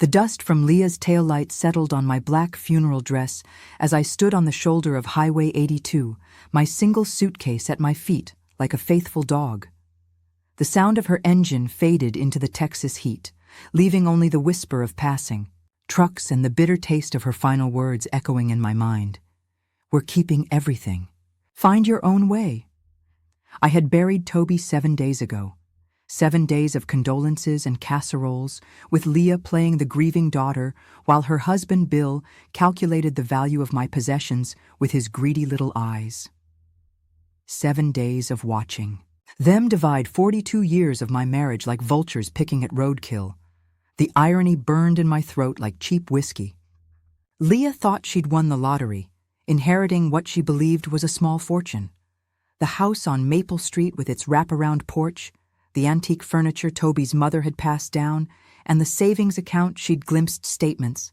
The dust from Leah's taillight settled on my black funeral dress as I stood on the shoulder of Highway 82, my single suitcase at my feet like a faithful dog. The sound of her engine faded into the Texas heat, leaving only the whisper of passing trucks and the bitter taste of her final words echoing in my mind. "We're keeping everything. Find your own way." I had buried Toby 7 days ago. 7 days of condolences and casseroles, with Leah playing the grieving daughter while her husband Bill calculated the value of my possessions with his greedy little eyes. 7 days of watching. Them divide 42 years of my marriage like vultures picking at roadkill. The irony burned in my throat like cheap whiskey. Leah thought she'd won the lottery, inheriting what she believed was a small fortune. The house on Maple Street with its wraparound porch, the antique furniture Toby's mother had passed down, and the savings account she'd glimpsed statements.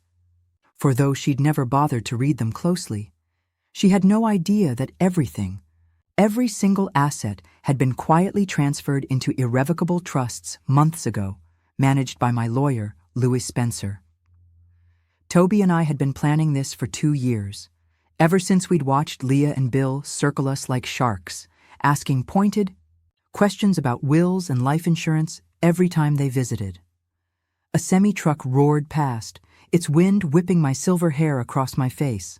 For though she'd never bothered to read them closely, she had no idea that everything, every single asset had been quietly transferred into irrevocable trusts months ago, managed by my lawyer, Louis Spencer. Toby and I had been planning this for 2 years, ever since we'd watched Leah and Bill circle us like sharks, asking pointed questions about wills and life insurance every time they visited. A semi-truck roared past, its wind whipping my silver hair across my face.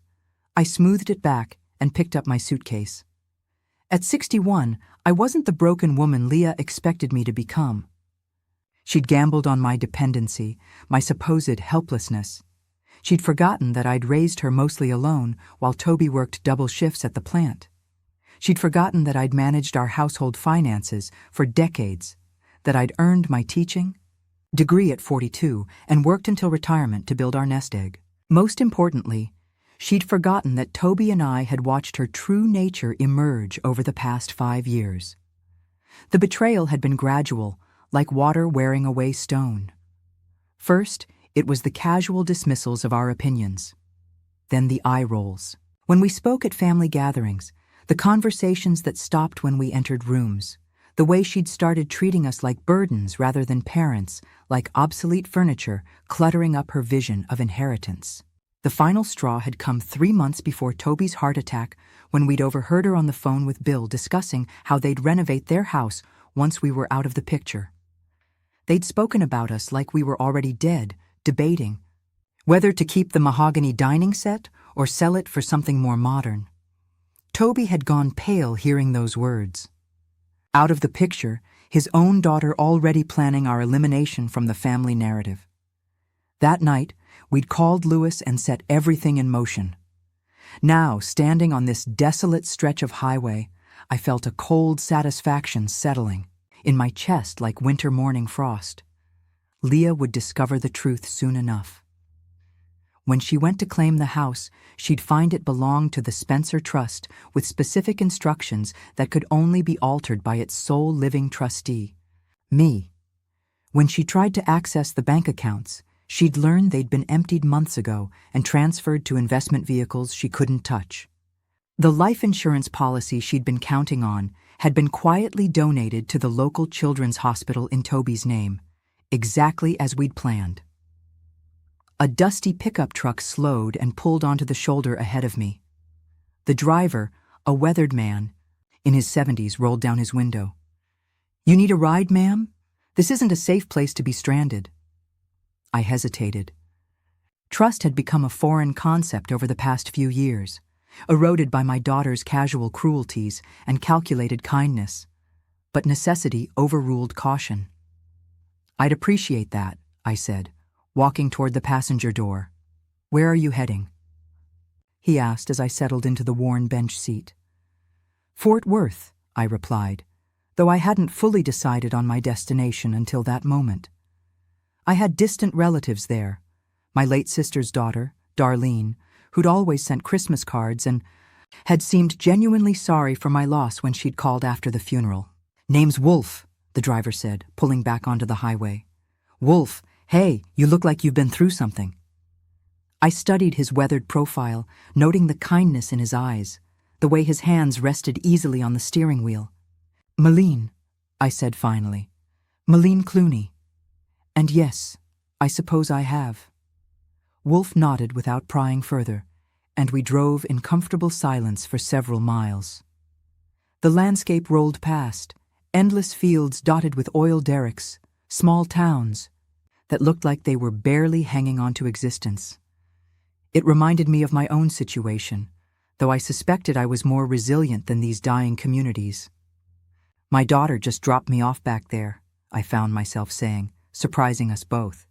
I smoothed it back and picked up my suitcase. At 61, I wasn't the broken woman Leah expected me to become. She'd gambled on my dependency, my supposed helplessness. She'd forgotten that I'd raised her mostly alone while Toby worked double shifts at the plant. She'd forgotten that I'd managed our household finances for decades, that I'd earned my teaching degree at 42 and worked until retirement to build our nest egg. Most importantly, she'd forgotten that Toby and I had watched her true nature emerge over the past 5 years. The betrayal had been gradual, like water wearing away stone. First, it was the casual dismissals of our opinions. Then the eye rolls. When we spoke at family gatherings, the conversations that stopped when we entered rooms, the way she'd started treating us like burdens rather than parents, like obsolete furniture cluttering up her vision of inheritance. The final straw had come 3 months before Toby's heart attack, when we'd overheard her on the phone with Bill discussing how they'd renovate their house once we were out of the picture. They'd spoken about us like we were already dead, debating whether to keep the mahogany dining set or sell it for something more modern. Toby had gone pale hearing those words. Out of the picture, his own daughter already planning our elimination from the family narrative. That night, we'd called Louis and set everything in motion. Now, standing on this desolate stretch of highway, I felt a cold satisfaction settling in my chest like winter morning frost. Leah would discover the truth soon enough. When she went to claim the house, she'd find it belonged to the Spencer Trust with specific instructions that could only be altered by its sole living trustee, me. When she tried to access the bank accounts, she'd learned they'd been emptied months ago and transferred to investment vehicles she couldn't touch. The life insurance policy she'd been counting on had been quietly donated to the local children's hospital in Toby's name, exactly as we'd planned. A dusty pickup truck slowed and pulled onto the shoulder ahead of me. The driver, a weathered man, in his 70s, rolled down his window. "You need a ride, ma'am? This isn't a safe place to be stranded." I hesitated. Trust had become a foreign concept over the past few years, eroded by my daughter's casual cruelties and calculated kindness. But necessity overruled caution. "I'd appreciate that," I said, walking toward the passenger door. "Where are you heading?" he asked as I settled into the worn bench seat. "Fort Worth," I replied, though I hadn't fully decided on my destination until that moment. I had distant relatives there, my late sister's daughter, Darlene, who'd always sent Christmas cards and had seemed genuinely sorry for my loss when she'd called after the funeral. "Name's Wolf," the driver said, pulling back onto the highway. "Wolf, hey, you look like you've been through something." I studied his weathered profile, noting the kindness in his eyes, the way his hands rested easily on the steering wheel. "Malene," I said finally. "Malene Clooney. And yes, I suppose I have. Wolf nodded without prying further, and we drove in comfortable silence for several miles. The landscape rolled past, endless fields dotted with oil derricks, small towns that looked like they were barely hanging on to existence. It reminded me of my own situation, though I suspected I was more resilient than these dying communities. My daughter just dropped me off back there, I found myself saying, surprising us both.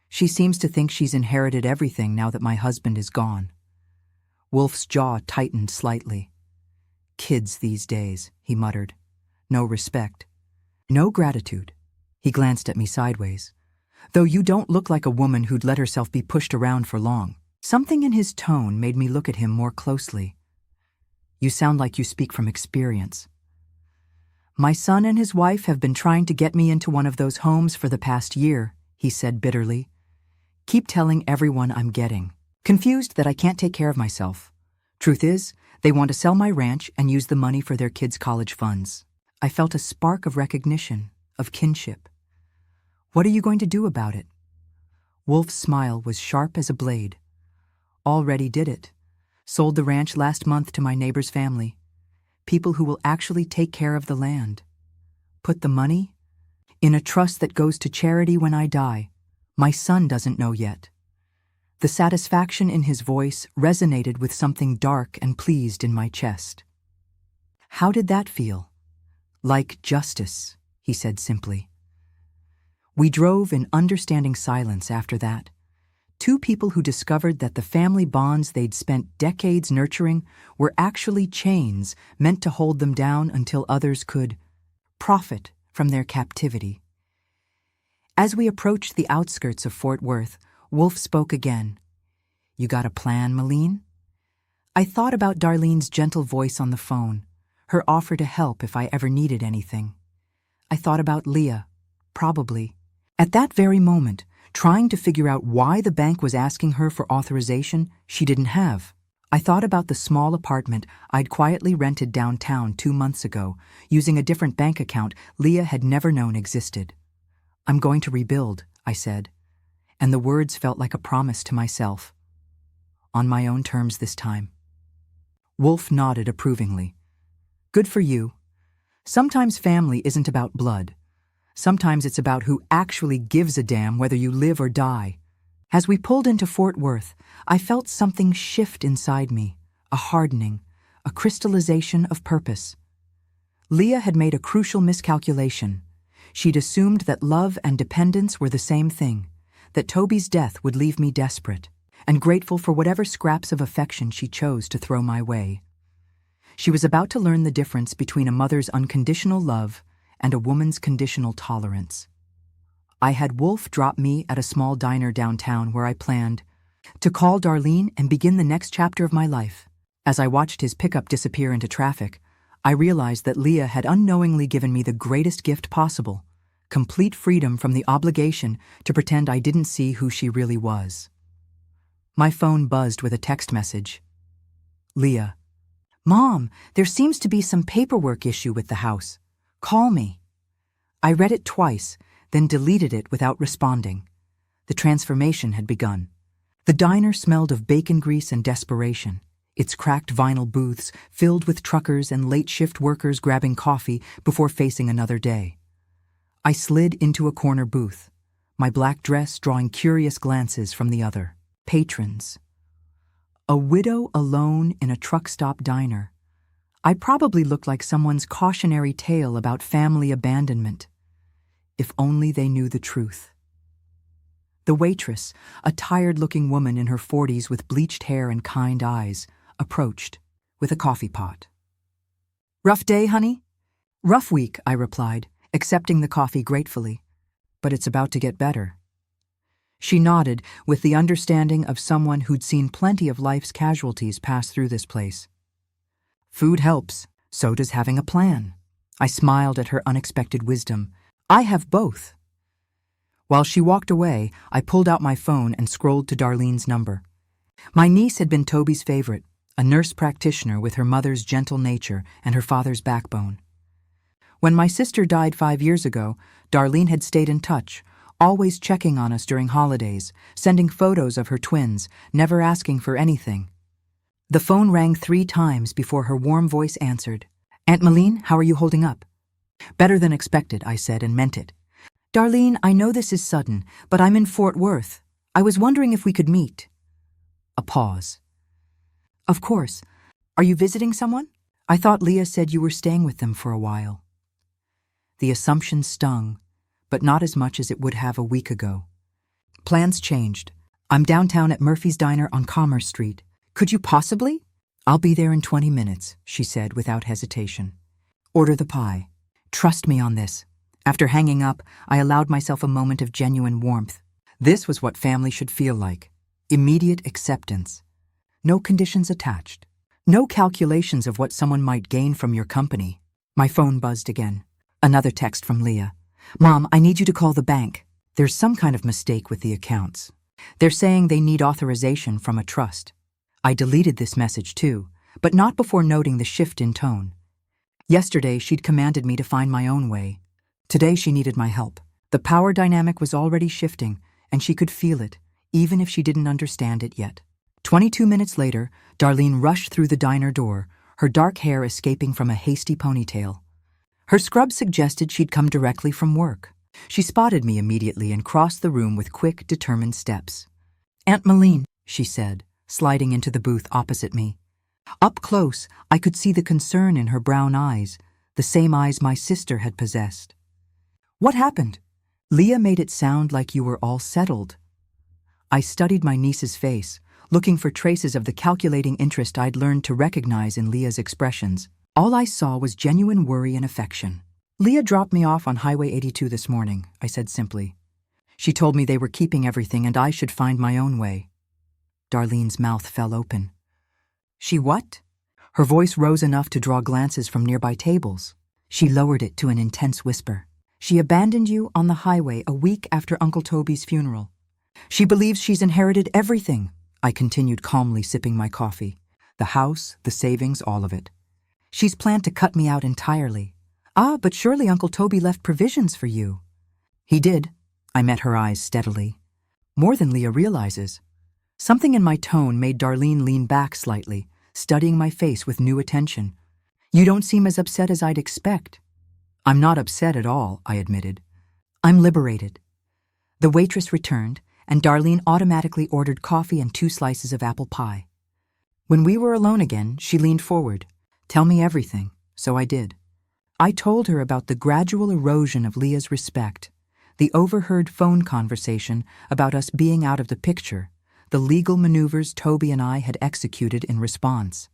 She seems to think she's inherited everything now that my husband is gone. Wolf's jaw tightened slightly. Kids these days, he muttered. No respect. No gratitude. He glanced at me sideways. Though you don't look like a woman who'd let herself be pushed around for long. Something in his tone made me look at him more closely. You sound like you speak from experience. My son and his wife have been trying to get me into one of those homes for the past year, he said bitterly. Keep telling everyone I'm getting. Confused that I can't take care of myself. Truth is, they want to sell my ranch and use the money for their kids' college funds. I felt a spark of recognition, of kinship. What are you going to do about it? Wolf's smile was sharp as a blade. Already did it. Sold the ranch last month to my neighbor's family. People who will actually take care of the land. Put the money in a trust that goes to charity when I die. My son doesn't know yet. The satisfaction in his voice resonated with something dark and pleased in my chest. How did that feel? Like justice, he said simply. We drove in understanding silence after that. Two people who discovered that the family bonds they'd spent decades nurturing were actually chains meant to hold them down until others could profit from their captivity. As we approached the outskirts of Fort Worth, Wolf spoke again. You got a plan, Malene? I thought about Darlene's gentle voice on the phone, her offer to help if I ever needed anything. I thought about Leah, probably. At that very moment, trying to figure out why the bank was asking her for authorization she didn't have. I thought about the small apartment I'd quietly rented downtown 2 months ago, using a different bank account Leah had never known existed. I'm going to rebuild, I said, and the words felt like a promise to myself. On my own terms this time. Wolf nodded approvingly. Good for you. Sometimes family isn't about blood. Sometimes it's about who actually gives a damn whether you live or die. As we pulled into Fort Worth, I felt something shift inside me, a hardening, a crystallization of purpose. Leah had made a crucial miscalculation. She'd assumed that love and dependence were the same thing, that Toby's death would leave me desperate and grateful for whatever scraps of affection she chose to throw my way. She was about to learn the difference between a mother's unconditional love and a woman's conditional tolerance. I had Wolf drop me at a small diner downtown where I planned to call Darlene and begin the next chapter of my life. As I watched his pickup disappear into traffic, I realized that Leah had unknowingly given me the greatest gift possible, complete freedom from the obligation to pretend I didn't see who she really was. My phone buzzed with a text message. Leah. Mom, there seems to be some paperwork issue with the house. Call me. I read it twice, then deleted it without responding. The transformation had begun. The diner smelled of bacon grease and desperation, its cracked vinyl booths filled with truckers and late-shift workers grabbing coffee before facing another day. I slid into a corner booth, my black dress drawing curious glances from the other. Patrons. A widow alone in a truck stop diner. I probably looked like someone's cautionary tale about family abandonment. If only they knew the truth. The waitress, a tired-looking woman in her 40s with bleached hair and kind eyes, approached with a coffee pot. Rough day, honey? Rough week, I replied, accepting the coffee gratefully. But it's about to get better. She nodded with the understanding of someone who'd seen plenty of life's casualties pass through this place. Food helps, so does having a plan. I smiled at her unexpected wisdom. I have both. While she walked away, I pulled out my phone and scrolled to Darlene's number. My niece had been Toby's favorite, a nurse practitioner with her mother's gentle nature and her father's backbone. When my sister died 5 years ago, Darlene had stayed in touch, always checking on us during holidays, sending photos of her twins, never asking for anything. The phone rang 3 times before her warm voice answered. "Aunt Malene, how are you holding up?" "Better than expected," I said, and meant it. "Darlene, I know this is sudden, but I'm in Fort Worth. I was wondering if we could meet." A pause. "Of course. Are you visiting someone? I thought Leah said you were staying with them for a while." The assumption stung, but not as much as it would have a week ago. "Plans changed. I'm downtown at Murphy's Diner on Commerce Street. Could you possibly?" "I'll be there in 20 minutes, she said without hesitation. "Order the pie. Trust me on this." After hanging up, I allowed myself a moment of genuine warmth. This was what family should feel like. Immediate acceptance. No conditions attached. No calculations of what someone might gain from your company. My phone buzzed again. Another text from Leah. "Mom, I need you to call the bank. There's some kind of mistake with the accounts. They're saying they need authorization from a trust." I deleted this message too, but not before noting the shift in tone. Yesterday, she'd commanded me to find my own way. Today, she needed my help. The power dynamic was already shifting, and she could feel it, even if she didn't understand it yet. 22 minutes later, Darlene rushed through the diner door, her dark hair escaping from a hasty ponytail. Her scrub suggested she'd come directly from work. She spotted me immediately and crossed the room with quick, determined steps. "Aunt Malene," she said, sliding into the booth opposite me. Up close, I could see the concern in her brown eyes, the same eyes my sister had possessed. "What happened? Leah made it sound like you were all settled." I studied my niece's face, looking for traces of the calculating interest I'd learned to recognize in Leah's expressions. All I saw was genuine worry and affection. "Leah dropped me off on Highway 82 this morning," I said simply. "She told me they were keeping everything and I should find my own way." Darlene's mouth fell open. "She what?" Her voice rose enough to draw glances from nearby tables. She lowered it to an intense whisper. "She abandoned you on the highway a week after Uncle Toby's funeral. She believes she's inherited everything," I continued calmly, sipping my coffee. "The house, the savings, all of it. She's planned to cut me out entirely." "Ah, but surely Uncle Toby left provisions for you." "He did." I met her eyes steadily. "More than Leah realizes." Something in my tone made Darlene lean back slightly, studying my face with new attention. "You don't seem as upset as I'd expect." "I'm not upset at all," I admitted. "I'm liberated." The waitress returned, and Darlene automatically ordered coffee and 2 slices of apple pie. When we were alone again, she leaned forward. "Tell me everything." So I did. I told her about the gradual erosion of Leah's respect, the overheard phone conversation about us being out of the picture, the legal maneuvers Toby and I had executed in response.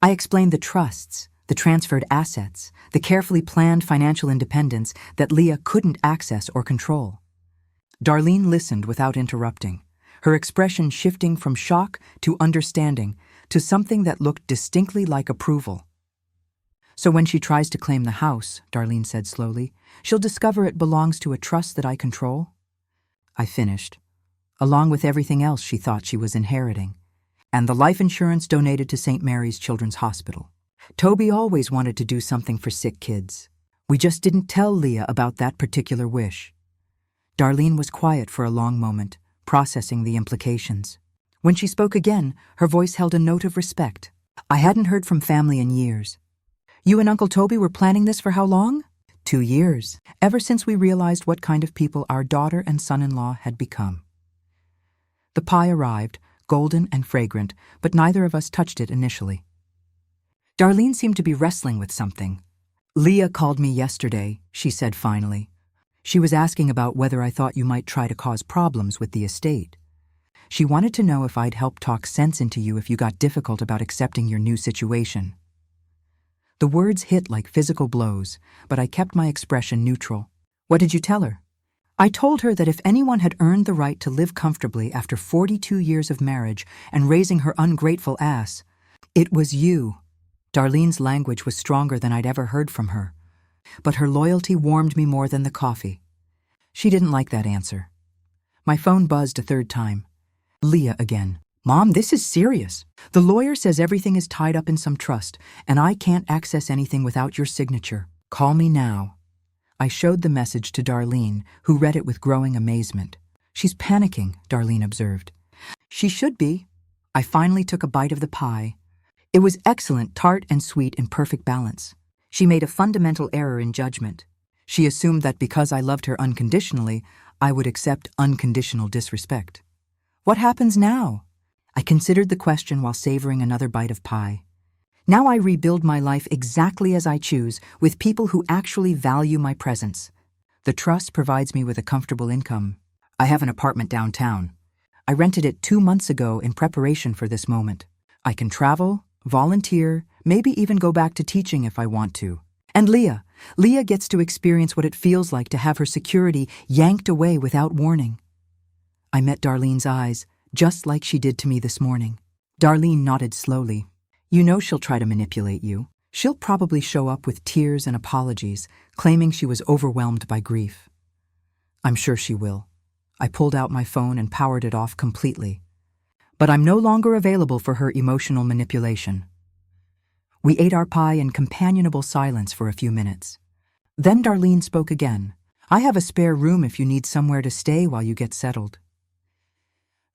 I explained the trusts, the transferred assets, the carefully planned financial independence that Leah couldn't access or control. Darlene listened without interrupting, her expression shifting from shock to understanding to something that looked distinctly like approval. "So when she tries to claim the house," Darlene said slowly, "she'll discover it belongs to a trust that I control?" I finished. Along with everything else she thought she was inheriting, and the life insurance donated to St. Mary's Children's Hospital. Toby always wanted to do something for sick kids. We just didn't tell Leah about that particular wish. Darlene was quiet for a long moment, processing the implications. When she spoke again, her voice held a note of respect. "I hadn't heard from family in years." "You and Uncle Toby were planning this for how long?" 2 years, ever since we realized what kind of people our daughter and son-in-law had become. The pie arrived, golden and fragrant, but neither of us touched it initially. Darlene seemed to be wrestling with something. "Leah called me yesterday," she said finally. "She was asking about whether I thought you might try to cause problems with the estate. She wanted to know if I'd help talk sense into you if you got difficult about accepting your new situation." The words hit like physical blows, but I kept my expression neutral. "What did you tell her?" "I told her that if anyone had earned the right to live comfortably after 42 years of marriage and raising her ungrateful ass, it was you." Darlene's language was stronger than I'd ever heard from her, but her loyalty warmed me more than the coffee. She didn't like that answer. My phone buzzed a 3rd time. Leah again. "Mom, this is serious. The lawyer says everything is tied up in some trust, and I can't access anything without your signature. Call me now." I showed the message to Darlene, who read it with growing amazement. She's panicking, Darlene observed. She should be. I finally took a bite of the pie. It was excellent, tart and sweet in perfect balance. She made a fundamental error in judgment. She assumed that because I loved her unconditionally, I would accept unconditional disrespect. What happens now? I considered the question while savoring another bite of pie. Now I rebuild my life exactly as I choose, with people who actually value my presence. The trust provides me with a comfortable income. I have an apartment downtown. I rented it 2 months ago in preparation for this moment. I can travel, volunteer, maybe even go back to teaching if I want to. And Leah gets to experience what it feels like to have her security yanked away without warning. I met Darlene's eyes, just like she did to me this morning. Darlene nodded slowly. You know she'll try to manipulate you. She'll probably show up with tears and apologies, claiming she was overwhelmed by grief. I'm sure she will. I pulled out my phone and powered it off completely. But I'm no longer available for her emotional manipulation. We ate our pie in companionable silence for a few minutes. Then Darlene spoke again. I have a spare room if you need somewhere to stay while you get settled.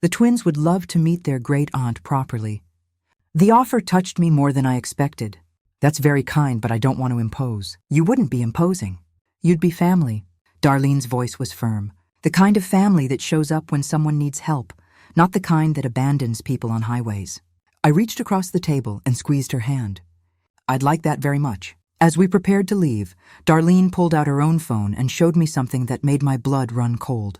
The twins would love to meet their great-aunt properly. The offer touched me more than I expected. That's very kind, but I don't want to impose. You wouldn't be imposing. You'd be family. Darlene's voice was firm. The kind of family that shows up when someone needs help, not the kind that abandons people on highways. I reached across the table and squeezed her hand. I'd like that very much. As we prepared to leave, Darlene pulled out her own phone and showed me something that made my blood run cold.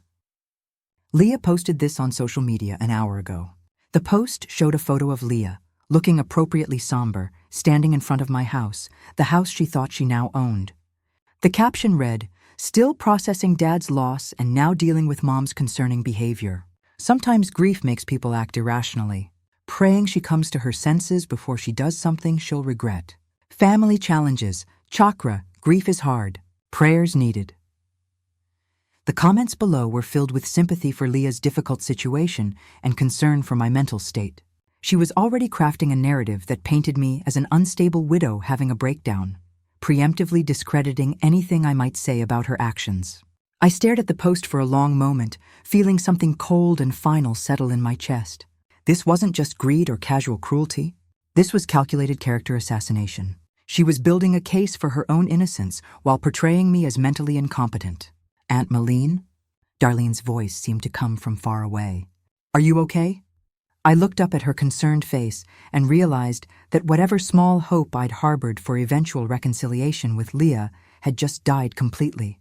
Leah posted this on social media an hour ago. The post showed a photo of Leah, looking appropriately somber, standing in front of my house, the house she thought she now owned. The caption read, "Still processing Dad's loss and now dealing with Mom's concerning behavior. Sometimes grief makes people act irrationally. Praying she comes to her senses before she does something she'll regret. Family challenges, chakra, grief is hard. Prayers needed." The comments below were filled with sympathy for Leah's difficult situation and concern for my mental state. She was already crafting a narrative that painted me as an unstable widow having a breakdown, preemptively discrediting anything I might say about her actions. I stared at the post for a long moment, feeling something cold and final settle in my chest. This wasn't just greed or casual cruelty. This was calculated character assassination. She was building a case for her own innocence while portraying me as mentally incompetent. Aunt Malene? Darlene's voice seemed to come from far away. Are you okay? I looked up at her concerned face and realized that whatever small hope I'd harbored for eventual reconciliation with Leah had just died completely.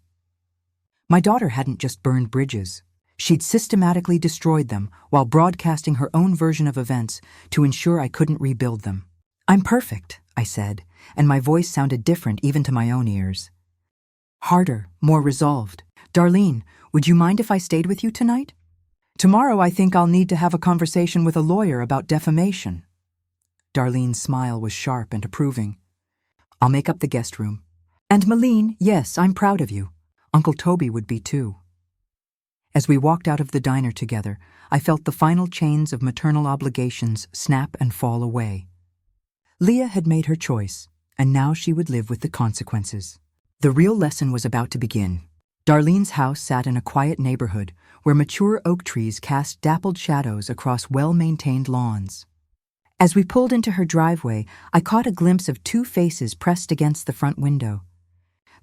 My daughter hadn't just burned bridges. She'd systematically destroyed them while broadcasting her own version of events to ensure I couldn't rebuild them. I'm perfect, I said, and my voice sounded different even to my own ears. Harder, more resolved. Darlene, would you mind if I stayed with you tonight? Tomorrow I think I'll need to have a conversation with a lawyer about defamation. Darlene's smile was sharp and approving. I'll make up the guest room. And Malene, yes, I'm proud of you. Uncle Toby would be too. As we walked out of the diner together, I felt the final chains of maternal obligations snap and fall away. Leah had made her choice, and now she would live with the consequences. The real lesson was about to begin. Darlene's house sat in a quiet neighborhood where mature oak trees cast dappled shadows across well-maintained lawns. As we pulled into her driveway, I caught a glimpse of 2 faces pressed against the front window.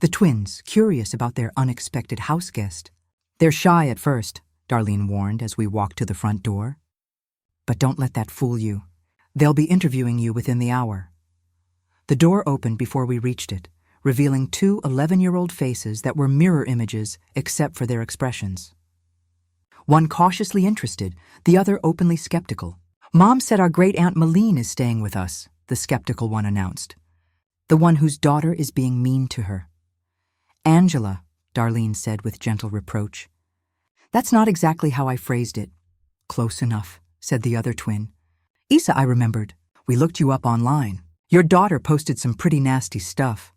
The twins, curious about their unexpected house guest. They're shy at first, Darlene warned as we walked to the front door. But don't let that fool you. They'll be interviewing you within the hour. The door opened before we reached it, revealing 2 11-year-old faces that were mirror images except for their expressions. One cautiously interested, the other openly skeptical. Mom said our great-aunt Malene is staying with us, the skeptical one announced. The one whose daughter is being mean to her. Angela, Darlene said with gentle reproach. That's not exactly how I phrased it. Close enough, said the other twin. Isa, I remembered. We looked you up online. Your daughter posted some pretty nasty stuff.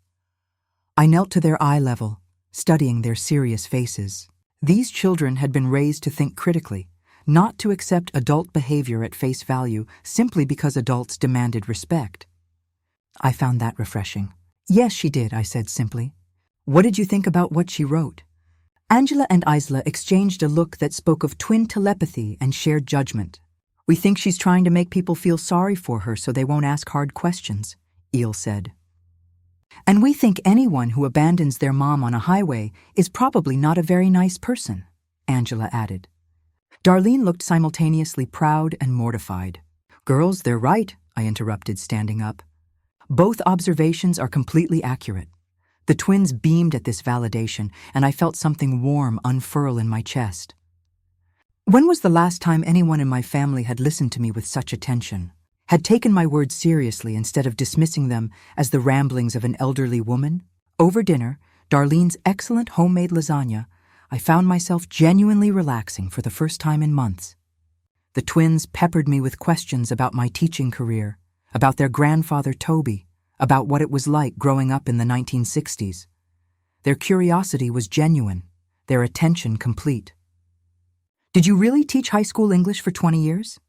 I knelt to their eye level, studying their serious faces. These children had been raised to think critically, not to accept adult behavior at face value simply because adults demanded respect. I found that refreshing. Yes, she did, I said simply. What did you think about what she wrote? Angela and Isla exchanged a look that spoke of twin telepathy and shared judgment. We think she's trying to make people feel sorry for her so they won't ask hard questions, Eel said. And we think anyone who abandons their mom on a highway is probably not a very nice person, Angela added. Darlene looked simultaneously proud and mortified. Girls, they're right, I interrupted, standing up. Both observations are completely accurate. The twins beamed at this validation, and I felt something warm unfurl in my chest. When was the last time anyone in my family had listened to me with such attention, had taken my words seriously instead of dismissing them as the ramblings of an elderly woman? Over dinner, Darlene's excellent homemade lasagna, I found myself genuinely relaxing for the first time in months. The twins peppered me with questions about my teaching career, about their grandfather Toby, about what it was like growing up in the 1960s. Their curiosity was genuine, their attention complete. Did you really teach high school English for 20 years?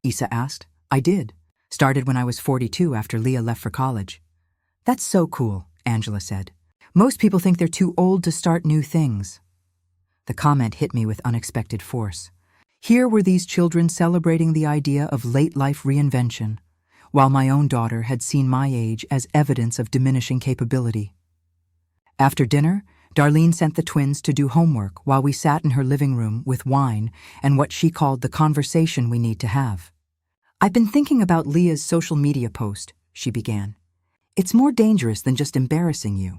Isa asked. I did. Started when I was 42 after Leah left for college. That's so cool, Angela said. Most people think they're too old to start new things. The comment hit me with unexpected force. Here were these children celebrating the idea of late-life reinvention, while my own daughter had seen my age as evidence of diminishing capability. After dinner, Darlene sent the twins to do homework while we sat in her living room with wine and what she called the conversation we need to have. I've been thinking about Leah's social media post, she began. It's more dangerous than just embarrassing you.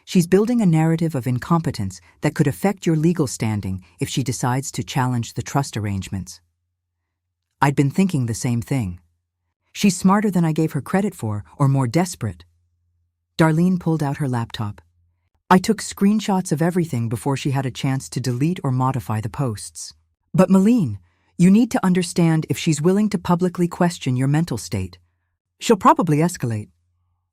She's building a narrative of incompetence that could affect your legal standing if she decides to challenge the trust arrangements. I'd been thinking the same thing. She's smarter than I gave her credit for, or more desperate. Darlene pulled out her laptop. I took screenshots of everything before she had a chance to delete or modify the posts. But Malene, you need to understand if she's willing to publicly question your mental state. She'll probably escalate.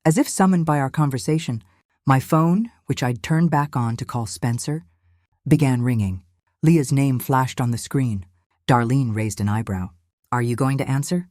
As if summoned by our conversation, my phone, which I'd turned back on to call Spencer, began ringing. Leah's name flashed on the screen. Darlene raised an eyebrow. Are you going to answer?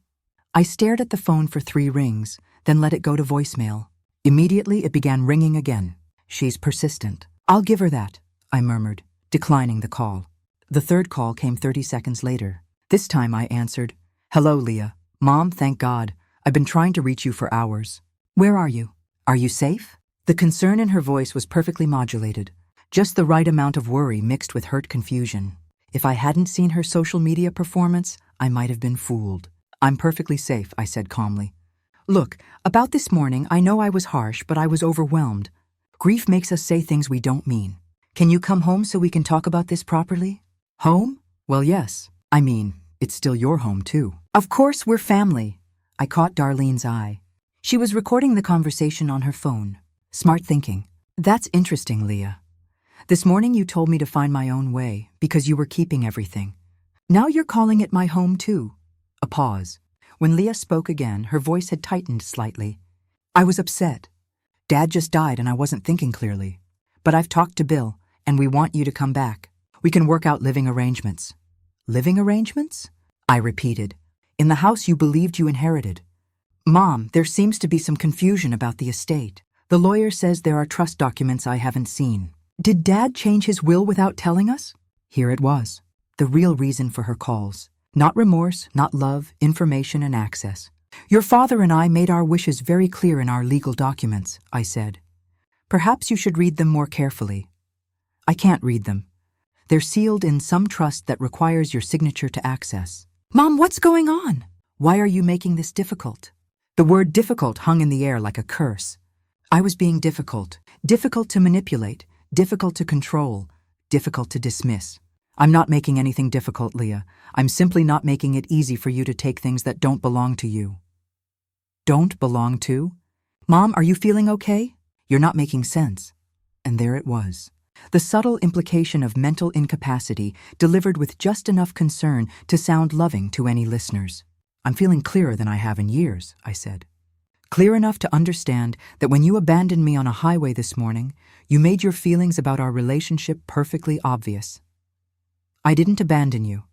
I stared at the phone for 3 rings, then let it go to voicemail. Immediately, it began ringing again. She's persistent. I'll give her that, I murmured, declining the call. The third call came 30 seconds later. This time I answered. Hello, Leah. Mom, thank God. I've been trying to reach you for hours. Where are you? Are you safe? The concern in her voice was perfectly modulated, just the right amount of worry mixed with hurt confusion. If I hadn't seen her social media performance, I might have been fooled. I'm perfectly safe, I said calmly. Look, about this morning, I know I was harsh, but I was overwhelmed. Grief makes us say things we don't mean. Can you come home so we can talk about this properly? Home? Well, yes. I mean, it's still your home, too. Of course, we're family. I caught Darlene's eye. She was recording the conversation on her phone. Smart thinking. That's interesting, Leah. This morning you told me to find my own way because you were keeping everything. Now you're calling it my home, too. A pause. When Leah spoke again, her voice had tightened slightly. I was upset. Dad just died and I wasn't thinking clearly. But I've talked to Bill, and we want you to come back. We can work out living arrangements. Living arrangements? I repeated. In the house you believed you inherited. Mom, there seems to be some confusion about the estate. The lawyer says there are trust documents I haven't seen. Did Dad change his will without telling us? Here it was. The real reason for her calls. Not remorse, not love, information and access. Your father and I made our wishes very clear in our legal documents, I said. Perhaps you should read them more carefully. I can't read them. They're sealed in some trust that requires your signature to access. Mom, what's going on? Why are you making this difficult? The word difficult hung in the air like a curse. I was being difficult to manipulate, difficult to control, difficult to dismiss. I'm not making anything difficult, Leah. I'm simply not making it easy for you to take things that don't belong to you. Don't belong to? Mom, are you feeling okay? You're not making sense. And there it was. The subtle implication of mental incapacity delivered with just enough concern to sound loving to any listeners. I'm feeling clearer than I have in years, I said. Clear enough to understand that when you abandoned me on a highway this morning, you made your feelings about our relationship perfectly obvious. I didn't abandon you.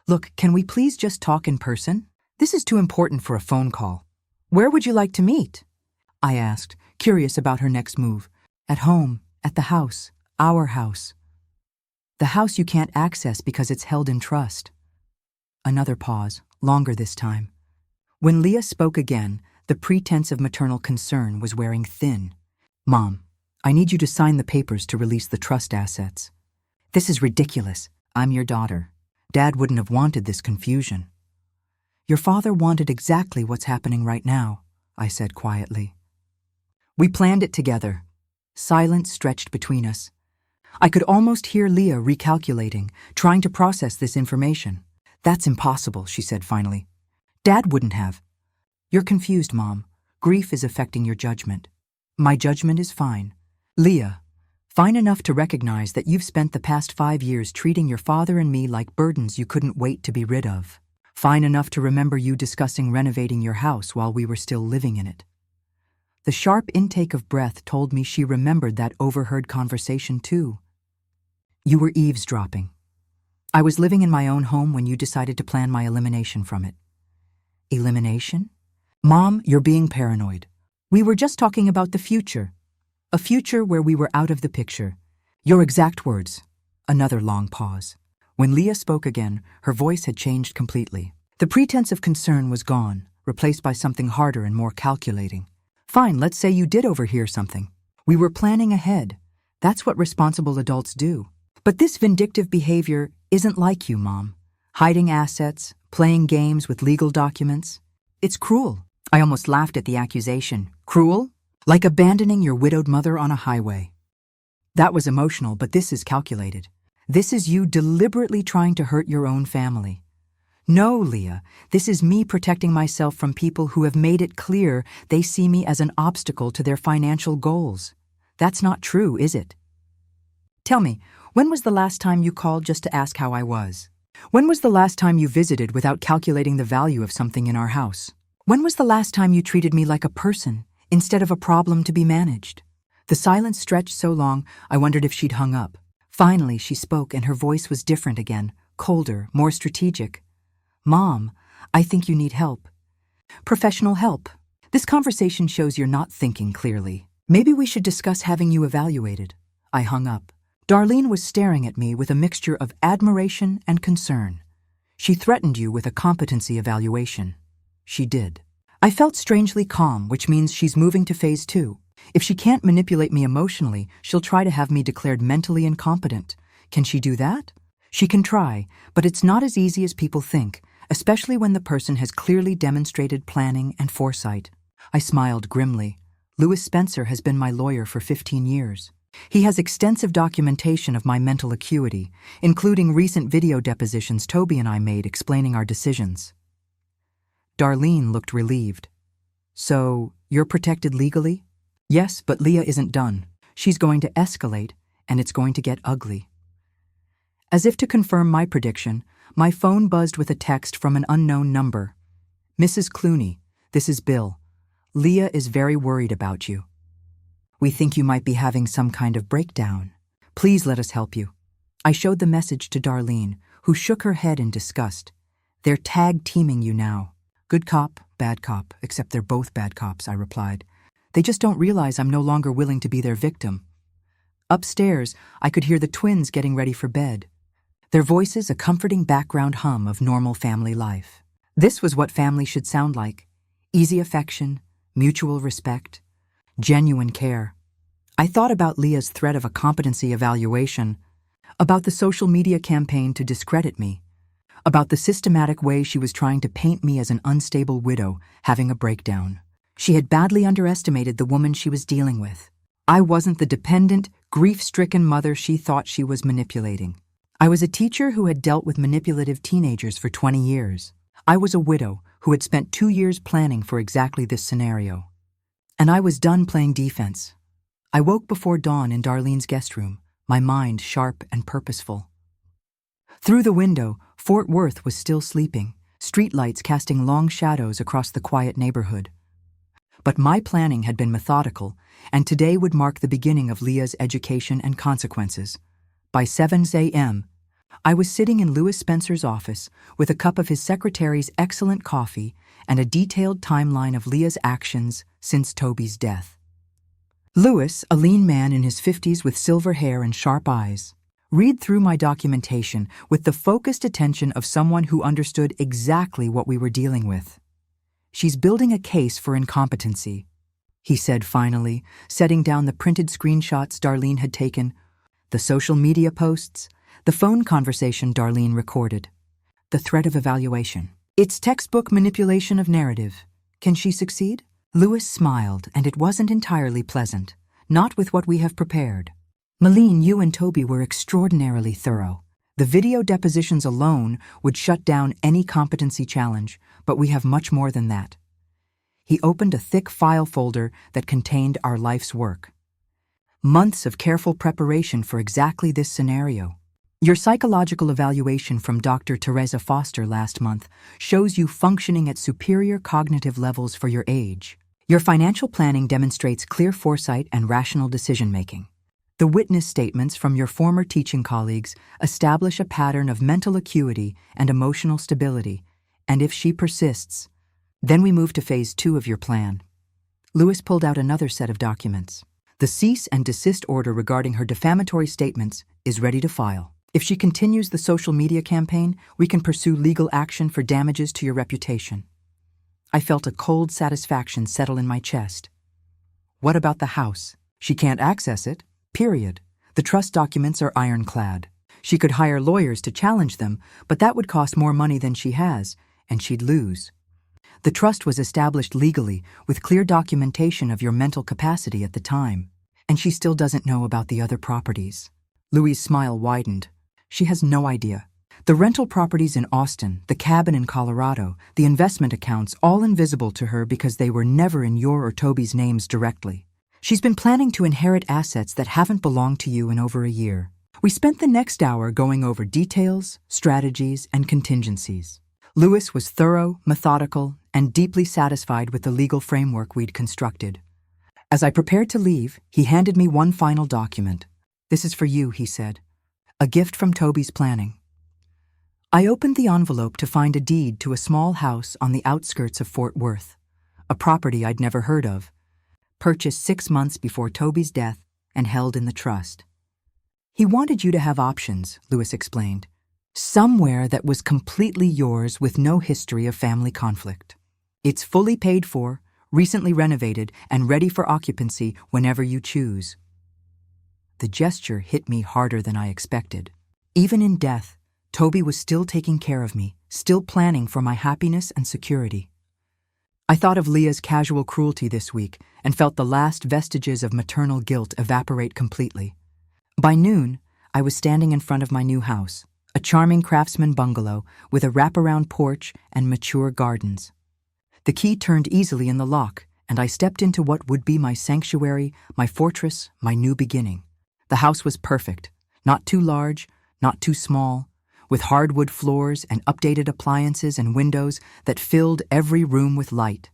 Look, can we please just talk in person? This is too important for a phone call. Where would you like to meet? I asked, curious about her next move. At home, At the house, our house. The house you can't access because it's held in trust. Another pause, longer this time. When Leah spoke again, the pretense of maternal concern was wearing thin. Mom, I need you to sign the papers to release the trust assets. This is ridiculous. I'm your daughter. Dad wouldn't have wanted this confusion. Your father wanted exactly what's happening right now, I said quietly. We planned it together. Silence stretched between us. I could almost hear Leah recalculating, trying to process this information. That's impossible, she said finally. Dad wouldn't have. You're confused, Mom. Grief is affecting your judgment. My judgment is fine. Leah, fine enough to recognize that you've spent the past 5 years treating your father and me like burdens you couldn't wait to be rid of. Fine enough to remember you discussing renovating your house while we were still living in it. The sharp intake of breath told me she remembered that overheard conversation too. You were eavesdropping. I was living in my own home when you decided to plan my elimination from it. Elimination? Mom, you're being paranoid. We were just talking about the future. A future where we were out of the picture. Your exact words. Another long pause. When Leah spoke again, her voice had changed completely. The pretense of concern was gone, replaced by something harder and more calculating. Fine, let's say you did overhear something. We were planning ahead. That's what responsible adults do. But this vindictive behavior isn't like you, Mom. Hiding assets, playing games with legal documents. It's cruel. I almost laughed at the accusation. Cruel? Like abandoning your widowed mother on a highway. That was emotional, but this is calculated. This is you deliberately trying to hurt your own family. No, Leah, this is me protecting myself from people who have made it clear they see me as an obstacle to their financial goals. That's not true, is it? Tell me, when was the last time you called just to ask how I was? When was the last time you visited without calculating the value of something in our house? When was the last time you treated me like a person instead of a problem to be managed? The silence stretched so long, I wondered if she'd hung up. Finally, she spoke and her voice was different again, colder, more strategic. Mom, I think you need help. Professional help. This conversation shows you're not thinking clearly. Maybe we should discuss having you evaluated. I hung up. Darlene was staring at me with a mixture of admiration and concern. She threatened you with a competency evaluation. She did. I felt strangely calm, which means she's moving to phase 2. If she can't manipulate me emotionally, she'll try to have me declared mentally incompetent. Can she do that? She can try, but it's not as easy as people think, especially when the person has clearly demonstrated planning and foresight. I smiled grimly. Louis Spencer has been my lawyer for 15 years. He has extensive documentation of my mental acuity, including recent video depositions Toby and I made explaining our decisions. Darlene looked relieved. So, you're protected legally? Yes, but Leah isn't done. She's going to escalate, and it's going to get ugly. As if to confirm my prediction, my phone buzzed with a text from an unknown number. Mrs. Clooney, this is Bill. Leah is very worried about you. We think you might be having some kind of breakdown. Please let us help you. I showed the message to Darlene, who shook her head in disgust. They're tag-teaming you now. Good cop, bad cop, except they're both bad cops, I replied. They just don't realize I'm no longer willing to be their victim. Upstairs, I could hear the twins getting ready for bed. Their voices a comforting background hum of normal family life. This was what family should sound like. Easy affection, mutual respect, genuine care. I thought about Leah's threat of a competency evaluation, about the social media campaign to discredit me, about the systematic way she was trying to paint me as an unstable widow having a breakdown. She had badly underestimated the woman she was dealing with. I wasn't the dependent, grief-stricken mother she thought she was manipulating. I was a teacher who had dealt with manipulative teenagers for 20 years. I was a widow who had spent 2 years planning for exactly this scenario. And I was done playing defense. I woke before dawn in Darlene's guest room, my mind sharp and purposeful. Through the window, Fort Worth was still sleeping, streetlights casting long shadows across the quiet neighborhood. But my planning had been methodical, and today would mark the beginning of Leah's education and consequences. By 7 a.m., I was sitting in Louis Spencer's office with a cup of his secretary's excellent coffee and a detailed timeline of Leah's actions since Toby's death. Louis, a lean man in his 50s with silver hair and sharp eyes. Read through my documentation with the focused attention of someone who understood exactly what we were dealing with. She's building a case for incompetency, he said finally, setting down the printed screenshots Darlene had taken, the social media posts, the phone conversation Darlene recorded, the threat of evaluation. It's textbook manipulation of narrative. Can she succeed? Louis smiled, and it wasn't entirely pleasant. Not with what we have prepared. Malene, you and Toby were extraordinarily thorough. The video depositions alone would shut down any competency challenge, but we have much more than that. He opened a thick file folder that contained our life's work. Months of careful preparation for exactly this scenario. Your psychological evaluation from Dr. Teresa Foster last month shows you functioning at superior cognitive levels for your age. Your financial planning demonstrates clear foresight and rational decision-making. The witness statements from your former teaching colleagues establish a pattern of mental acuity and emotional stability, and if she persists, then we move to phase 2 of your plan. Louis pulled out another set of documents. The cease and desist order regarding her defamatory statements is ready to file. If she continues the social media campaign, we can pursue legal action for damages to your reputation. I felt a cold satisfaction settle in my chest. What about the house? She can't access it, period. The trust documents are ironclad. She could hire lawyers to challenge them, but that would cost more money than she has, and she'd lose. The trust was established legally with clear documentation of your mental capacity at the time, and she still doesn't know about the other properties. Louis' smile widened. She has no idea. The rental properties in Austin, the cabin in Colorado, the investment accounts, all invisible to her because they were never in your or Toby's names directly. She's been planning to inherit assets that haven't belonged to you in over a year. We spent the next hour going over details, strategies, and contingencies. Louis was thorough, methodical, and deeply satisfied with the legal framework we'd constructed. As I prepared to leave, he handed me one final document. "This is for you," he said. "A gift from Toby's planning." I opened the envelope to find a deed to a small house on the outskirts of Fort Worth, a property I'd never heard of, purchased 6 months before Toby's death and held in the trust. He wanted you to have options, Louis explained. Somewhere that was completely yours with no history of family conflict. It's fully paid for, recently renovated, and ready for occupancy whenever you choose. The gesture hit me harder than I expected. Even in death, Toby was still taking care of me, still planning for my happiness and security. I thought of Leah's casual cruelty this week and felt the last vestiges of maternal guilt evaporate completely. By noon, I was standing in front of my new house, a charming craftsman bungalow with a wraparound porch and mature gardens. The key turned easily in the lock, and I stepped into what would be my sanctuary, my fortress, my new beginning. The house was perfect, not too large, not too small, with hardwood floors and updated appliances and windows that filled every room with light.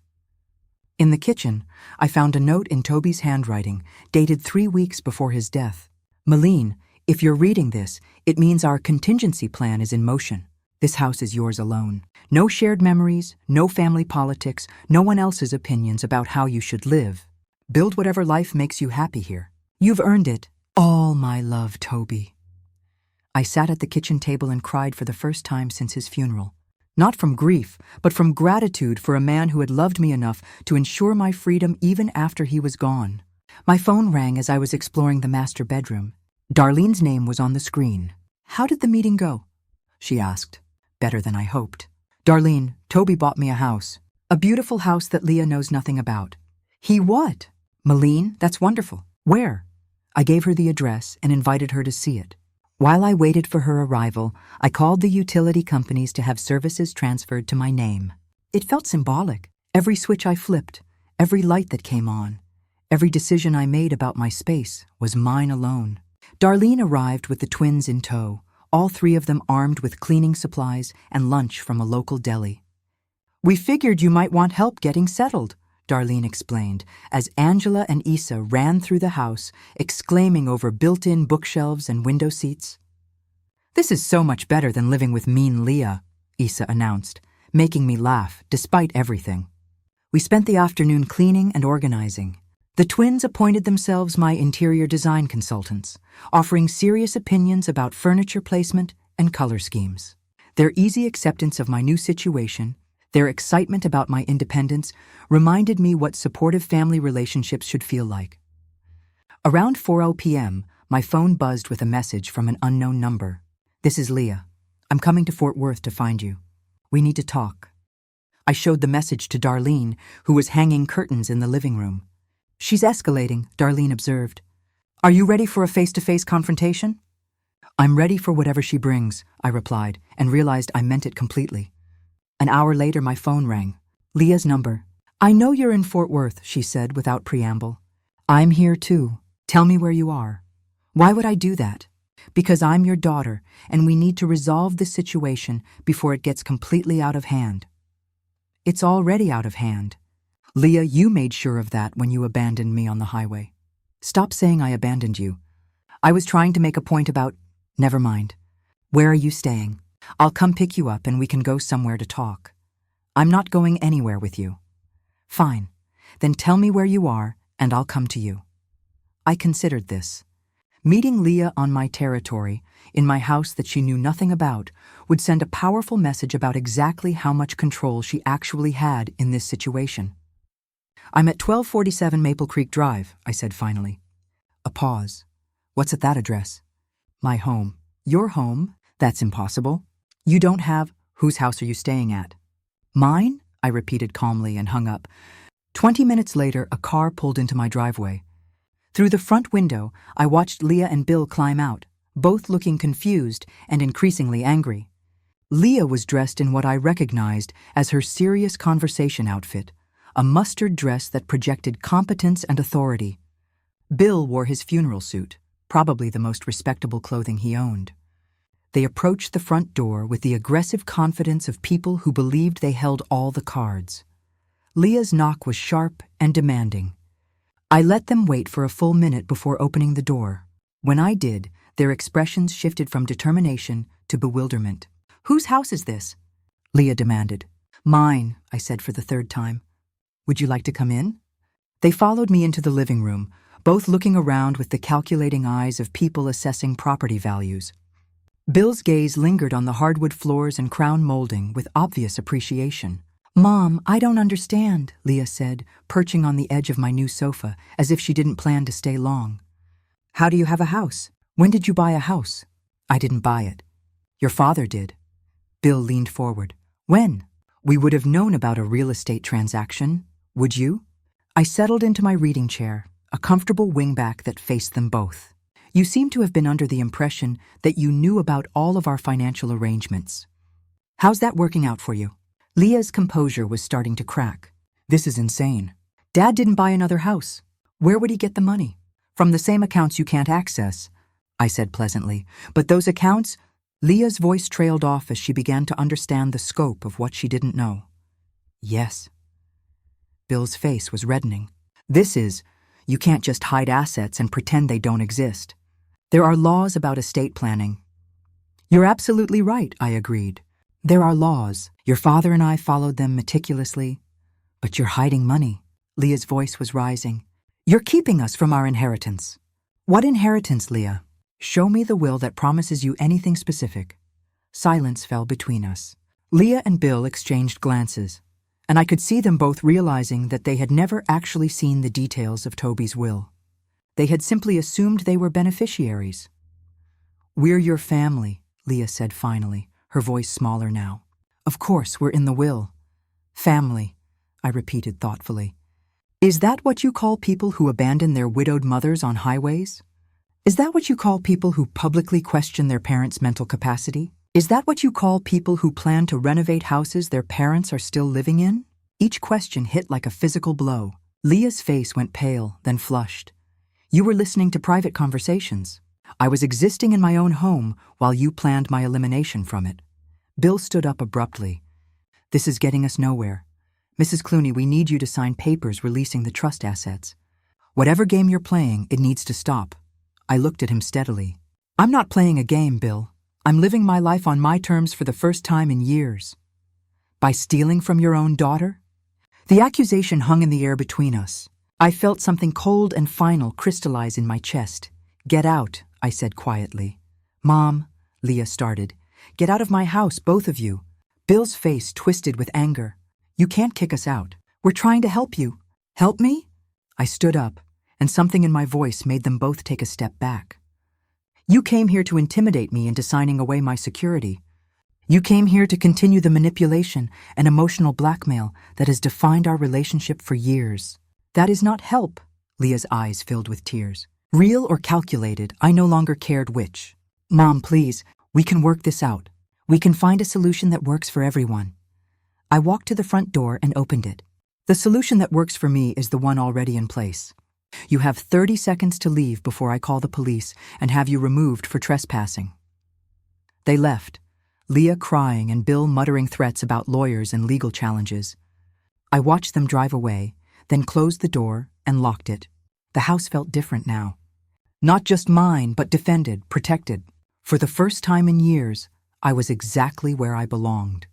In the kitchen, I found a note in Toby's handwriting, dated 3 weeks before his death. "Malene, if you're reading this, it means our contingency plan is in motion. This house is yours alone. No shared memories, no family politics, no one else's opinions about how you should live. Build whatever life makes you happy here. You've earned it. All my love, Toby." I sat at the kitchen table and cried for the first time since his funeral. Not from grief, but from gratitude for a man who had loved me enough to ensure my freedom even after he was gone. My phone rang as I was exploring the master bedroom. Darlene's name was on the screen. "How did the meeting go?" she asked. "Better than I hoped. Darlene, Toby bought me a house. A beautiful house that Leah knows nothing about." "He what?" "Malene, that's wonderful. Where?" I gave her the address and invited her to see it. While I waited for her arrival, I called the utility companies to have services transferred to my name. It felt symbolic. Every switch I flipped, every light that came on, every decision I made about my space was mine alone. Darlene arrived with the twins in tow, all 3 of them armed with cleaning supplies and lunch from a local deli. "We figured you might want help getting settled," Darlene explained, as Angela and Issa ran through the house, exclaiming over built-in bookshelves and window seats. "This is so much better than living with mean Leah," Issa announced, making me laugh despite everything. We spent the afternoon cleaning and organizing. The twins appointed themselves my interior design consultants, offering serious opinions about furniture placement and color schemes. Their easy acceptance of my new situation, their excitement about my independence, reminded me what supportive family relationships should feel like. Around 4:00 p.m., my phone buzzed with a message from an unknown number. "This is Leah. I'm coming to Fort Worth to find you. We need to talk." I showed the message to Darlene, who was hanging curtains in the living room. "She's escalating," Darlene observed. "Are you ready for a face-to-face confrontation?" "I'm ready for whatever she brings," I replied, and realized I meant it completely. An hour later, my phone rang. Leah's number. "I know you're in Fort Worth," she said without preamble. "I'm here too. Tell me where you are." "Why would I do that?" "Because I'm your daughter, and we need to resolve this situation before it gets completely out of hand." "It's already out of hand. Leah, you made sure of that when you abandoned me on the highway." "Stop saying I abandoned you. I was trying to make a point about—" "Never mind. Where are you staying? I'll come pick you up and we can go somewhere to talk." "I'm not going anywhere with you." "Fine. Then tell me where you are and I'll come to you." I considered this. Meeting Leah on my territory, in my house that she knew nothing about, would send a powerful message about exactly how much control she actually had in this situation. "I'm at 1247 Maple Creek Drive," I said finally. A pause. "What's at that address?" "My home." "Your home? That's impossible. You don't have—" "Whose house are you staying at?" "Mine?" I repeated calmly and hung up. 20 minutes later, a car pulled into my driveway. Through the front window, I watched Leah and Bill climb out, both looking confused and increasingly angry. Leah was dressed in what I recognized as her serious conversation outfit, a mustard dress that projected competence and authority. Bill wore his funeral suit, probably the most respectable clothing he owned. They approached the front door with the aggressive confidence of people who believed they held all the cards. Leah's knock was sharp and demanding. I let them wait for a full minute before opening the door. When I did, their expressions shifted from determination to bewilderment. "Whose house is this?" Leah demanded. "Mine," I said for the third time. "Would you like to come in?" They followed me into the living room, both looking around with the calculating eyes of people assessing property values. Bill's gaze lingered on the hardwood floors and crown molding with obvious appreciation. "Mom, I don't understand," Leah said, perching on the edge of my new sofa, as if she didn't plan to stay long. "How do you have a house? When did you buy a house?" "I didn't buy it. Your father did." Bill leaned forward. "When? We would have known about a real estate transaction. Would you?" I settled into my reading chair, a comfortable wingback that faced them both. "You seem to have been under the impression that you knew about all of our financial arrangements. How's that working out for you?" Leah's composure was starting to crack. "This is insane. Dad didn't buy another house. Where would he get the money? From the same accounts you can't access," I said pleasantly. "But those accounts—" Leah's voice trailed off as she began to understand the scope of what she didn't know. "Yes." Bill's face was reddening. You can't just hide assets and pretend they don't exist. There are laws about estate planning." "You're absolutely right," I agreed. "There are laws. Your father and I followed them meticulously. But you're hiding money." Leah's voice was rising. "You're keeping us from our inheritance." "What inheritance, Leah? Show me the will that promises you anything specific." Silence fell between us. Leah and Bill exchanged glances, and I could see them both realizing that they had never actually seen the details of Toby's will. They had simply assumed they were beneficiaries. "We're your family," Leah said finally, her voice smaller now. "Of course, we're in the will." "Family," I repeated thoughtfully. "Is that what you call people who abandon their widowed mothers on highways? Is that what you call people who publicly question their parents' mental capacity? Is that what you call people who plan to renovate houses their parents are still living in?" Each question hit like a physical blow. Leah's face went pale, then flushed. "You were listening to private conversations. I was existing in my own home while you planned my elimination from it." Bill stood up abruptly. "This is getting us nowhere. Mrs. Clooney, we need you to sign papers releasing the trust assets. Whatever game you're playing, it needs to stop." I looked at him steadily. "I'm not playing a game, Bill. I'm living my life on my terms for the first time in years." "By stealing from your own daughter?" The accusation hung in the air between us. I felt something cold and final crystallize in my chest. "Get out," I said quietly. "Mom," Leah started. "Get out of my house, both of you." Bill's face twisted with anger. "You can't kick us out. We're trying to help you." "Help me?" I stood up, and something in my voice made them both take a step back. "You came here to intimidate me into signing away my security. You came here to continue the manipulation and emotional blackmail that has defined our relationship for years. That is not help." Leah's eyes filled with tears. "Real or calculated, I no longer cared which. Mom, please, we can work this out. We can find a solution that works for everyone." I walked to the front door and opened it. "The solution that works for me is the one already in place. You have 30 seconds to leave before I call the police and have you removed for trespassing." They left, Leah crying and Bill muttering threats about lawyers and legal challenges. I watched them drive away, then closed the door and locked it. The house felt different now. Not just mine, but defended, protected. For the first time in years, I was exactly where I belonged.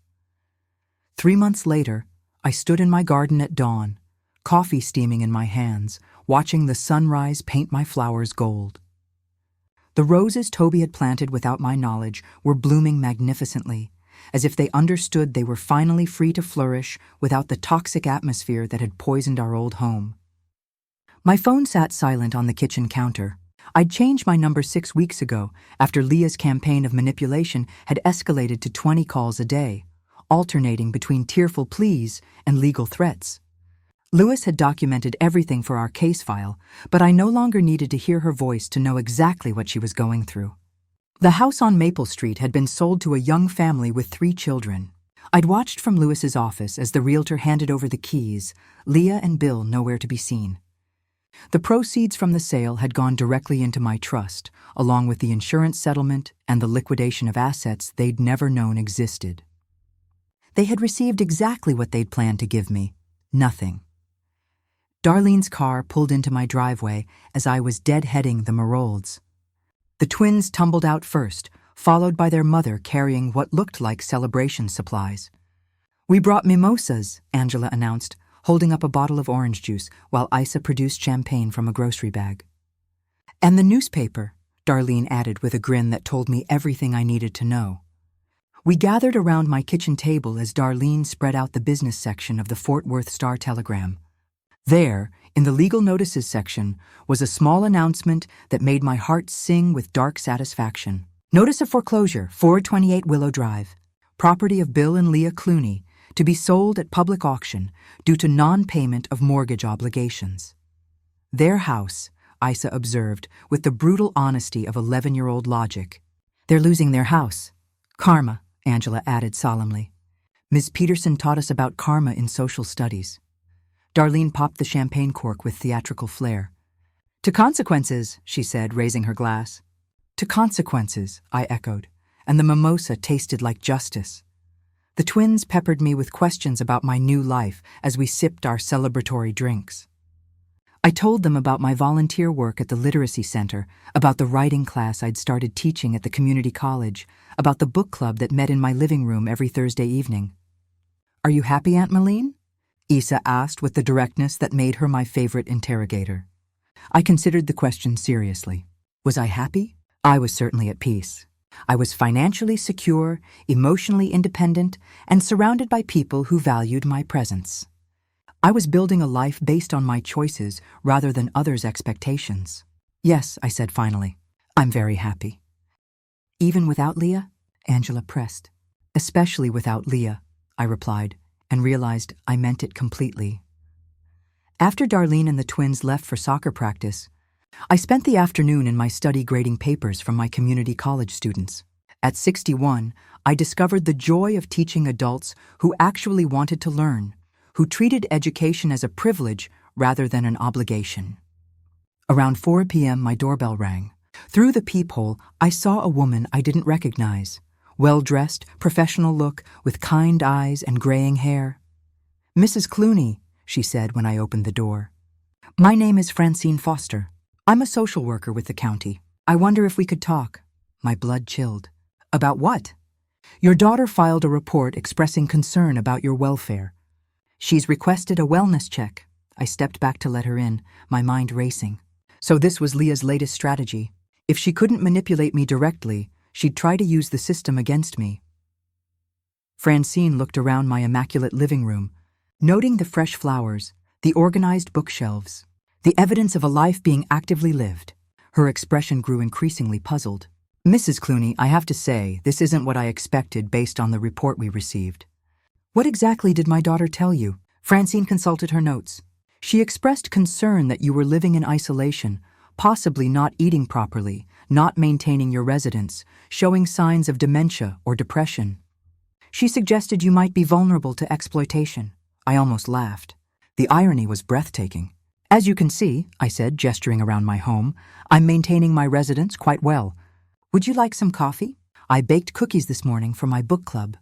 3 months later, I stood in my garden at dawn, coffee steaming in my hands, watching the sunrise paint my flowers gold. The roses Toby had planted without my knowledge were blooming magnificently, as if they understood they were finally free to flourish without the toxic atmosphere that had poisoned our old home. My phone sat silent on the kitchen counter. I'd changed my number 6 weeks ago after Leah's campaign of manipulation had escalated to 20 calls a day, alternating between tearful pleas and legal threats. Lewis had documented everything for our case file, but I no longer needed to hear her voice to know exactly what she was going through. The house on Maple Street had been sold to a young family with 3 children. I'd watched from Lewis's office as the realtor handed over the keys, Leah and Bill nowhere to be seen. The proceeds from the sale had gone directly into my trust, along with the insurance settlement and the liquidation of assets they'd never known existed. They had received exactly what they'd planned to give me, nothing. Darlene's car pulled into my driveway as I was deadheading the Marolds. The twins tumbled out first, followed by their mother carrying what looked like celebration supplies. "We brought mimosas," Angela announced, holding up a bottle of orange juice while Isa produced champagne from a grocery bag. "And the newspaper," Darlene added with a grin that told me everything I needed to know. We gathered around my kitchen table as Darlene spread out the business section of the Fort Worth Star-Telegram. There, in the legal notices section, was a small announcement that made my heart sing with dark satisfaction. "Notice of foreclosure, 428 Willow Drive. Property of Bill and Leah Clooney, to be sold at public auction due to non-payment of mortgage obligations." Their house, Isa observed with the brutal honesty of 11-year-old logic. "They're losing their house. Karma," Angela added solemnly. "Ms. Peterson taught us about karma in social studies." Darlene popped the champagne cork with theatrical flair. "To consequences," she said, raising her glass. "To consequences," I echoed, and the mimosa tasted like justice. The twins peppered me with questions about my new life as we sipped our celebratory drinks. I told them about my volunteer work at the Literacy Center, about the writing class I'd started teaching at the community college, about the book club that met in my living room every Thursday evening. "Are you happy, Aunt Malene?" Isa asked with the directness that made her my favorite interrogator. I considered the question seriously. Was I happy? I was certainly at peace. I was financially secure, emotionally independent, and surrounded by people who valued my presence. I was building a life based on my choices rather than others' expectations. "Yes," I said finally. "I'm very happy." "Even without Leah?" Angela pressed. "Especially without Leah," I replied, and realized I meant it completely. After Darlene and the twins left for soccer practice, I spent the afternoon in my study grading papers from my community college students. At 61, I discovered the joy of teaching adults who actually wanted to learn, who treated education as a privilege rather than an obligation. Around 4 p.m., my doorbell rang. Through the peephole, I saw a woman I didn't recognize. Well-dressed, professional look, with kind eyes and graying hair. "Mrs. Clooney," she said when I opened the door. "My name is Francine Foster. I'm a social worker with the county. I wonder if we could talk." My blood chilled. "About what?" "Your daughter filed a report expressing concern about your welfare. She's requested a wellness check. I stepped back to let her in, my mind racing. So this was Leah's latest strategy. If she couldn't manipulate me directly, she'd try to use the system against me. Francine looked around my immaculate living room, noting the fresh flowers, the organized bookshelves, the evidence of a life being actively lived. Her expression grew increasingly puzzled. Mrs. Clooney, I have to say, this isn't what I expected based on the report we received. What exactly did my daughter tell you? Francine consulted her notes. She expressed concern that you were living in isolation, possibly not eating properly, not maintaining your residence, showing signs of dementia or depression. She suggested you might be vulnerable to exploitation. I almost laughed. The irony was breathtaking. As you can see, I said, gesturing around my home, I'm maintaining my residence quite well. Would you like some coffee? I baked cookies this morning for my book club.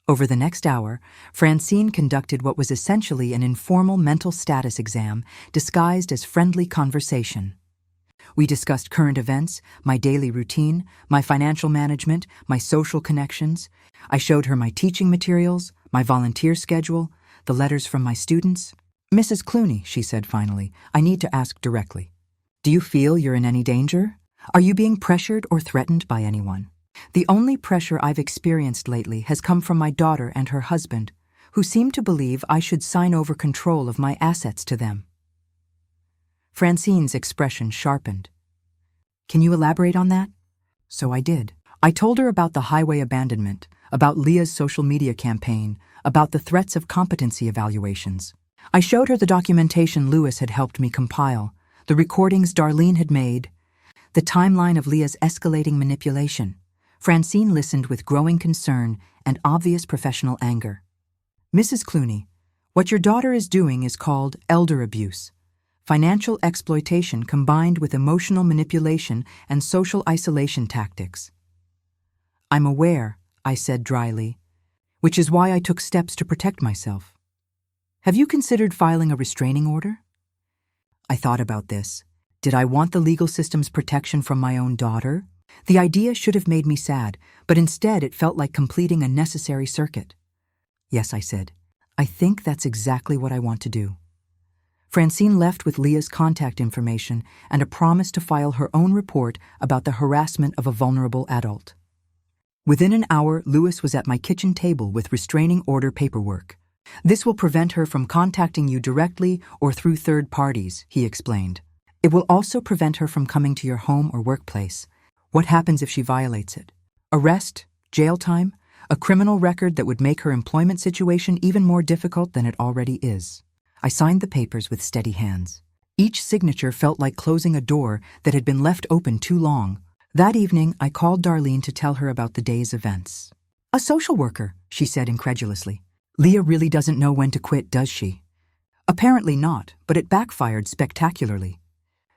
Over the next hour, Francine conducted what was essentially an informal mental status exam disguised as friendly conversation. We discussed current events, my daily routine, my financial management, my social connections. I showed her my teaching materials, my volunteer schedule, the letters from my students. Mrs. Clooney, she said finally, I need to ask directly. Do you feel you're in any danger? Are you being pressured or threatened by anyone? The only pressure I've experienced lately has come from my daughter and her husband, who seem to believe I should sign over control of my assets to them. Francine's expression sharpened. Can you elaborate on that? So I did. I told her about the highway abandonment, about Leah's social media campaign, about the threats of competency evaluations. I showed her the documentation Lewis had helped me compile, the recordings Darlene had made, the timeline of Leah's escalating manipulation. Francine listened with growing concern and obvious professional anger. Mrs. Clooney, what your daughter is doing is called elder abuse, financial exploitation combined with emotional manipulation and social isolation tactics. I'm aware, I said dryly, which is why I took steps to protect myself. Have you considered filing a restraining order? I thought about this. Did I want the legal system's protection from my own daughter? The idea should have made me sad, but instead it felt like completing a necessary circuit. Yes, I said. I think that's exactly what I want to do. Francine left with Leah's contact information and a promise to file her own report about the harassment of a vulnerable adult. Within an hour, Lewis was at my kitchen table with restraining order paperwork. This will prevent her from contacting you directly or through third parties, he explained. It will also prevent her from coming to your home or workplace. What happens if she violates it? Arrest? Jail time? A criminal record that would make her employment situation even more difficult than it already is. I signed the papers with steady hands. Each signature felt like closing a door that had been left open too long. That evening, I called Darlene to tell her about the day's events. A social worker, she said incredulously. Leah really doesn't know when to quit, does she? Apparently not, but it backfired spectacularly.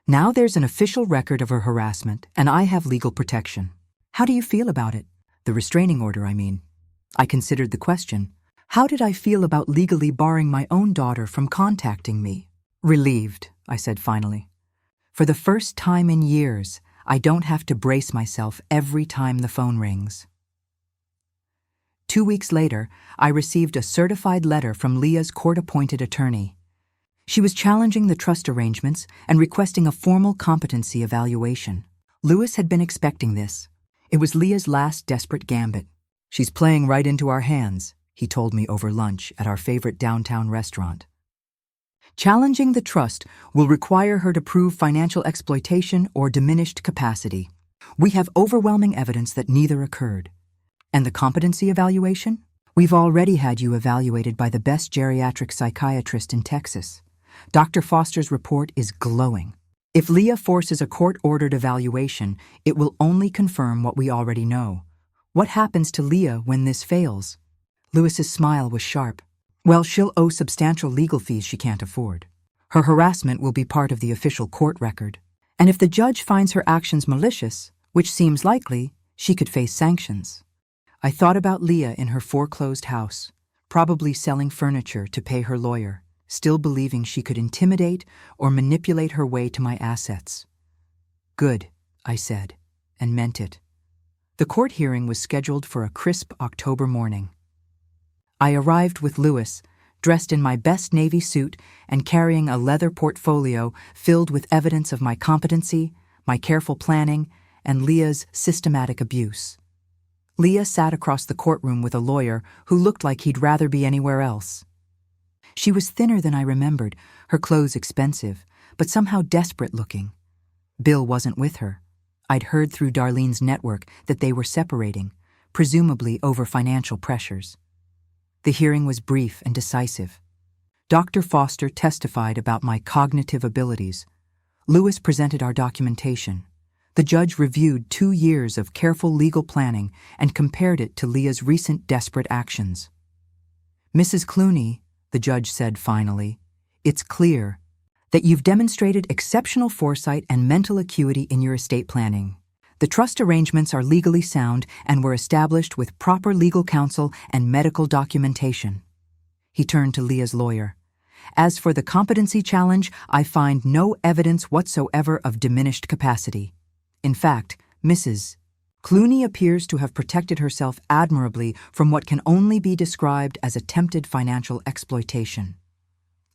Now there's an official record of her harassment, and I have legal protection. How do you feel about it? The restraining order, I mean. I considered the question. How did I feel about legally barring my own daughter from contacting me? Relieved, I said finally. For the first time in years, I don't have to brace myself every time the phone rings. 2 weeks later, I received a certified letter from Leah's court-appointed attorney. She was challenging the trust arrangements and requesting a formal competency evaluation. Lewis had been expecting this. It was Leah's last desperate gambit. She's playing right into our hands, he told me over lunch at our favorite downtown restaurant. Challenging the trust will require her to prove financial exploitation or diminished capacity. We have overwhelming evidence that neither occurred. And the competency evaluation? We've already had you evaluated by the best geriatric psychiatrist in Texas. Dr. Foster's report is glowing. If Leah forces a court-ordered evaluation, it will only confirm what we already know. What happens to Leah when this fails? Lewis's smile was sharp. Well, she'll owe substantial legal fees she can't afford. Her harassment will be part of the official court record. And if the judge finds her actions malicious, which seems likely, she could face sanctions. I thought about Leah in her foreclosed house, probably selling furniture to pay her lawyer, still believing she could intimidate or manipulate her way to my assets. Good, I said, and meant it. The court hearing was scheduled for a crisp October morning. I arrived with Lewis, dressed in my best Navy suit and carrying a leather portfolio filled with evidence of my competency, my careful planning, and Leah's systematic abuse. Leah sat across the courtroom with a lawyer who looked like he'd rather be anywhere else. She was thinner than I remembered, her clothes expensive, but somehow desperate looking. Bill wasn't with her. I'd heard through Darlene's network that they were separating, presumably over financial pressures. The hearing was brief and decisive. Dr. Foster testified about my cognitive abilities. Lewis presented our documentation. The judge reviewed 2 years of careful legal planning and compared it to Leah's recent desperate actions. "Mrs. Clooney," the judge said finally, "it's clear that you've demonstrated exceptional foresight and mental acuity in your estate planning. The trust arrangements are legally sound and were established with proper legal counsel and medical documentation." He turned to Leah's lawyer. "As for the competency challenge, I find no evidence whatsoever of diminished capacity. In fact, Mrs. Clooney appears to have protected herself admirably from what can only be described as attempted financial exploitation."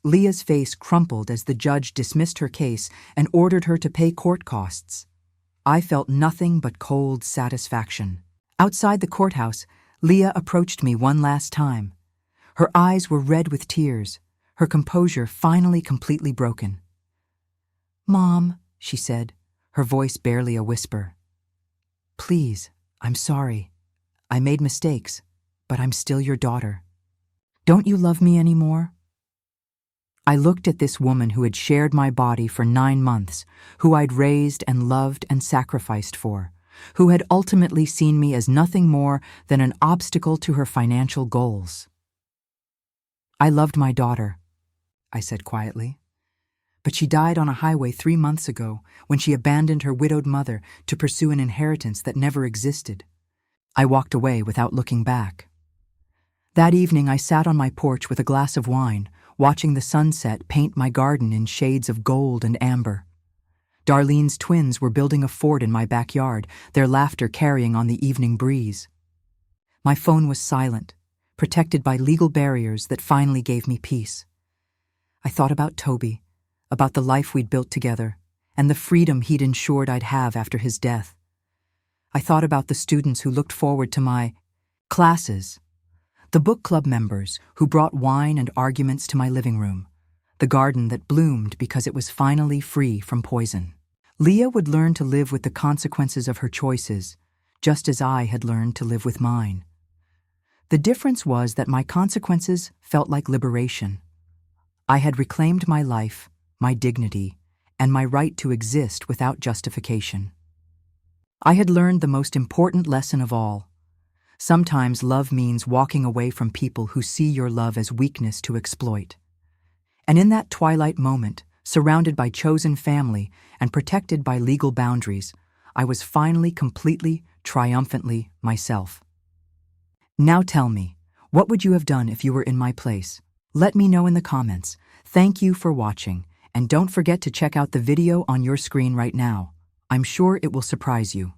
Leah's face crumpled as the judge dismissed her case and ordered her to pay court costs. I felt nothing but cold satisfaction. Outside the courthouse, Leah approached me one last time. Her eyes were red with tears, her composure finally completely broken. "Mom," she said, her voice barely a whisper. "Please, I'm sorry. I made mistakes, but I'm still your daughter. Don't you love me anymore?" I looked at this woman who had shared my body for 9 months, who I'd raised and loved and sacrificed for, who had ultimately seen me as nothing more than an obstacle to her financial goals. "I loved my daughter," I said quietly, "but she died on a highway 3 months ago when she abandoned her widowed mother to pursue an inheritance that never existed." I walked away without looking back. That evening I sat on my porch with a glass of wine, watching the sunset paint my garden in shades of gold and amber. Darlene's twins were building a fort in my backyard, their laughter carrying on the evening breeze. My phone was silent, protected by legal barriers that finally gave me peace. I thought about Toby, about the life we'd built together, and the freedom he'd ensured I'd have after his death. I thought about the students who looked forward to my classes, the book club members who brought wine and arguments to my living room, the garden that bloomed because it was finally free from poison. Leah would learn to live with the consequences of her choices, just as I had learned to live with mine. The difference was that my consequences felt like liberation. I had reclaimed my life, my dignity, and my right to exist without justification. I had learned the most important lesson of all. Sometimes love means walking away from people who see your love as weakness to exploit. And in that twilight moment, surrounded by chosen family and protected by legal boundaries, I was finally completely, triumphantly myself. Now tell me, what would you have done if you were in my place? Let me know in the comments. Thank you for watching, and don't forget to check out the video on your screen right now. I'm sure it will surprise you.